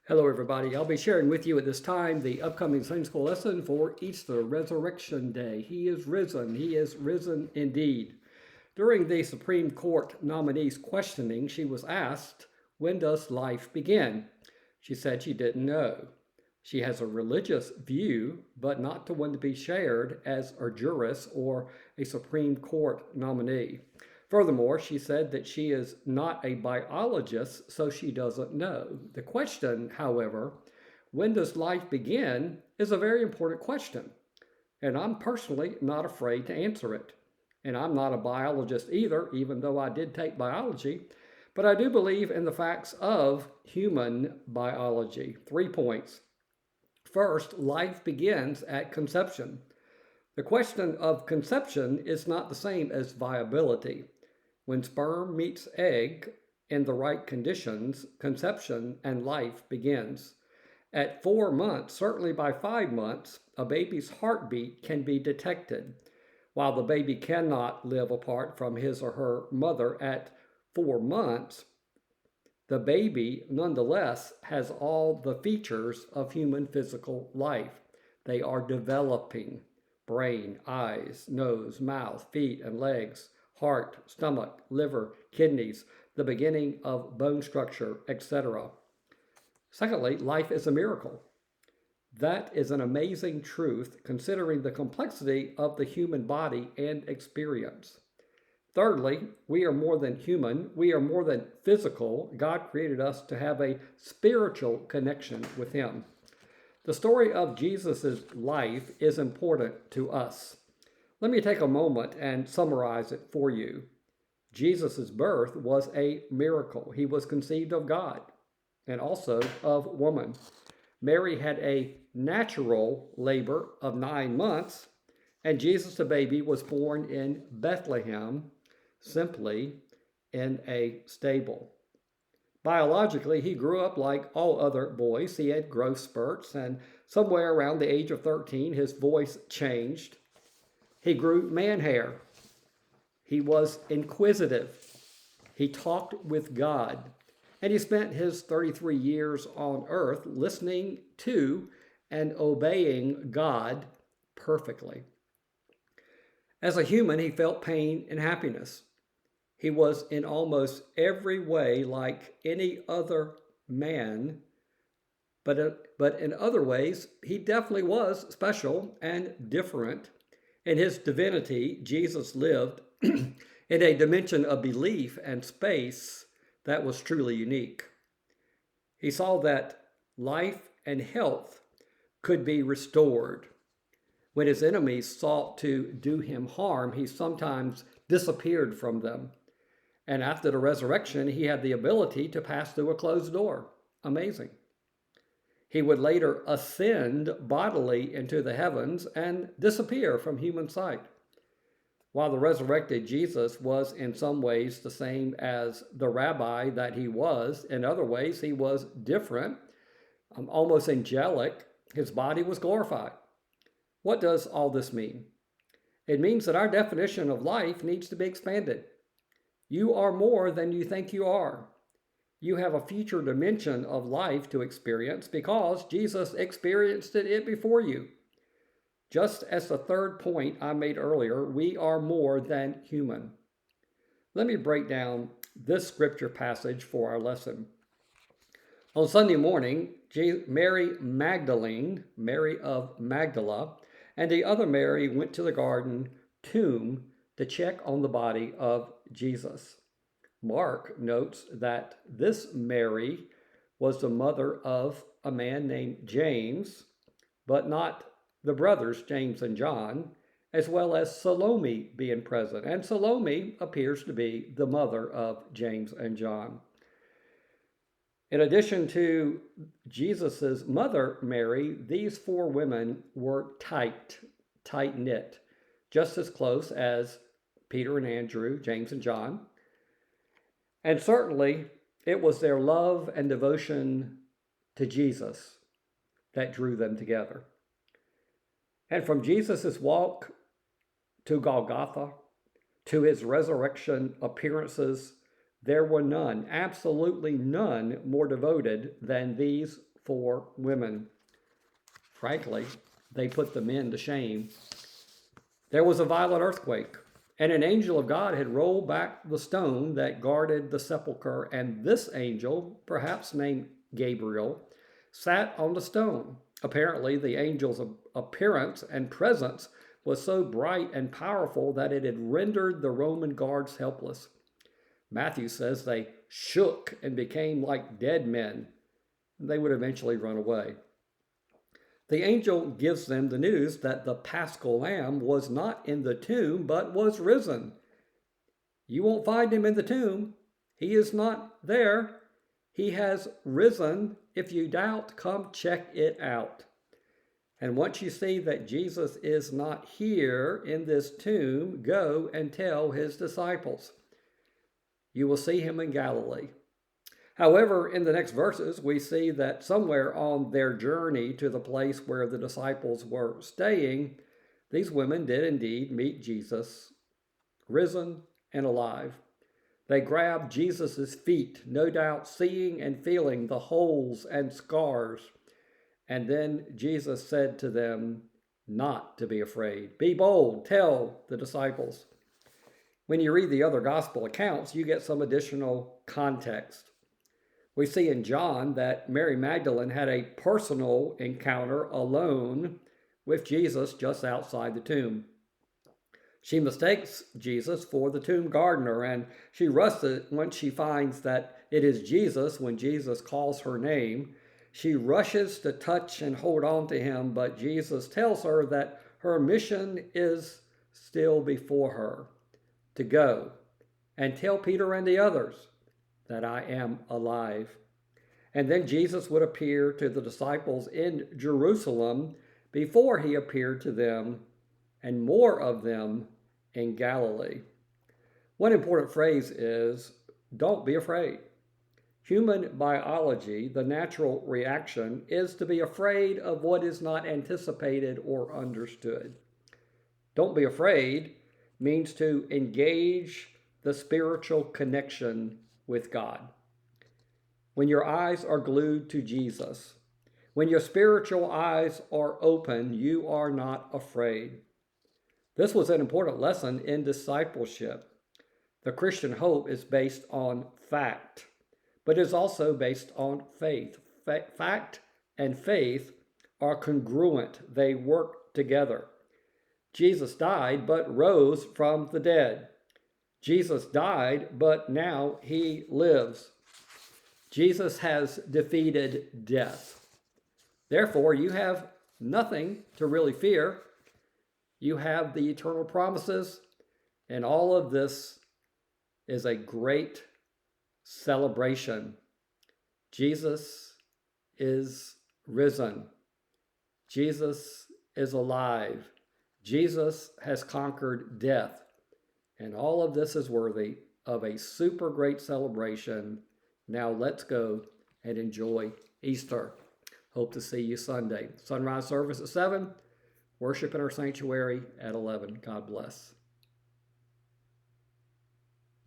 Hello, everybody. I'll be sharing with you at this time the upcoming Sunday school lesson for Easter, Resurrection Day. He is risen. He is risen indeed. During the Supreme Court nominee's questioning, she was asked, "When does life begin?" She said she didn't know. She has a religious view, but not to one to be shared as a jurist or a Supreme Court nominee. Furthermore, she said that she is not a biologist, so she doesn't know. The question, however, when does life begin, is a very important question. And I'm personally not afraid to answer it. And I'm not a biologist either, even though I did take biology. But I do believe in the facts of human biology. 3 points. First, life begins at conception. The question of conception is not the same as viability. When sperm meets egg in the right conditions, conception and life begins. At 4 months, certainly by 5 months, a baby's heartbeat can be detected. While the baby cannot live apart from his or her mother at 4 months, the baby nonetheless has all the features of human physical life. They are developing: brain, eyes, nose, mouth, feet and legs, heart, stomach, liver, kidneys, the beginning of bone structure, etc. Secondly, life is a miracle. That is an amazing truth considering the complexity of the human body and experience. Thirdly, we are more than human, we are more than physical. God created us to have a spiritual connection with Him. The story of Jesus' life is important to us. Let me take a moment and summarize it for you. Jesus' birth was a miracle. He was conceived of God and also of woman. Mary had a natural labor of 9 months, and Jesus, the baby, was born in Bethlehem, simply in a stable. Biologically, he grew up like all other boys. He had growth spurts, and somewhere around the age of 13, his voice changed. He grew man hair. He was inquisitive. He talked with God. And he spent his 33 years on earth listening to and obeying God perfectly. As a human, he felt pain and happiness. He was in almost every way like any other man, but in other ways, he definitely was special and different. In his divinity, Jesus lived in a dimension of belief and space that was truly unique. He saw that life and health could be restored. When his enemies sought to do him harm, he sometimes disappeared from them. And after the resurrection, he had the ability to pass through a closed door. Amazing. He would later ascend bodily into the heavens and disappear from human sight. While the resurrected Jesus was in some ways the same as the rabbi that he was, in other ways he was different, almost angelic. His body was glorified. What does all this mean? It means that our definition of life needs to be expanded. You are more than you think you are. You have a future dimension of life to experience because Jesus experienced it before you. Just as the third point I made earlier, we are more than human. Let me break down this scripture passage for our lesson. On Sunday morning, Mary Magdalene, Mary of Magdala, and the other Mary went to the garden tomb to check on the body of Jesus. Mark notes that this Mary was the mother of a man named James, but not the brothers James and John, as well as Salome being present. And Salome appears to be the mother of James and John. In addition to Jesus' mother, Mary, these four women were tight-knit, just as close as Peter and Andrew, James and John. And certainly, it was their love and devotion to Jesus that drew them together. And from Jesus' walk to Golgotha, to his resurrection appearances, there were none, absolutely none, more devoted than these for women. Frankly, they put the men to shame. There was a violent earthquake, and an angel of God had rolled back the stone that guarded the sepulchre, and this angel, perhaps named Gabriel, sat on the stone. Apparently, the angel's appearance and presence was so bright and powerful that it had rendered the Roman guards helpless. Matthew says they shook and became like dead men. They would eventually run away. The angel gives them the news that the Paschal Lamb was not in the tomb, but was risen. You won't find him in the tomb. He is not there. He has risen. If you doubt, come check it out. And once you see that Jesus is not here in this tomb, go and tell his disciples. You will see him in Galilee. However, in the next verses, we see that somewhere on their journey to the place where the disciples were staying, these women did indeed meet Jesus, risen and alive. They grabbed Jesus' feet, no doubt seeing and feeling the holes and scars. And then Jesus said to them not to be afraid. Be bold, tell the disciples. When you read the other gospel accounts, you get some additional context. We see in John that Mary Magdalene had a personal encounter alone with Jesus just outside the tomb. She mistakes Jesus for the tomb gardener, and she rushes once she finds that it is Jesus when Jesus calls her name. She rushes to touch and hold on to him, but Jesus tells her that her mission is still before her, to go and tell Peter and the others that I am alive. And then Jesus would appear to the disciples in Jerusalem before he appeared to them and more of them in Galilee. One important phrase is, don't be afraid. Human biology, the natural reaction, is to be afraid of what is not anticipated or understood. Don't be afraid means to engage the spiritual connection with God. When your eyes are glued to Jesus, when your spiritual eyes are open, you are not afraid. This was an important lesson in discipleship. The Christian hope is based on fact, but is also based on faith. Fact and faith are congruent. They work together. Jesus died but rose from the dead. Jesus died, but now he lives. Jesus has defeated death. Therefore, you have nothing to really fear. You have the eternal promises, and all of this is a great celebration. Jesus is risen. Jesus is alive. Jesus has conquered death. And all of this is worthy of a super great celebration. Now let's go and enjoy Easter. Hope to see you Sunday. Sunrise service at 7. Worship in our sanctuary at 11. God bless.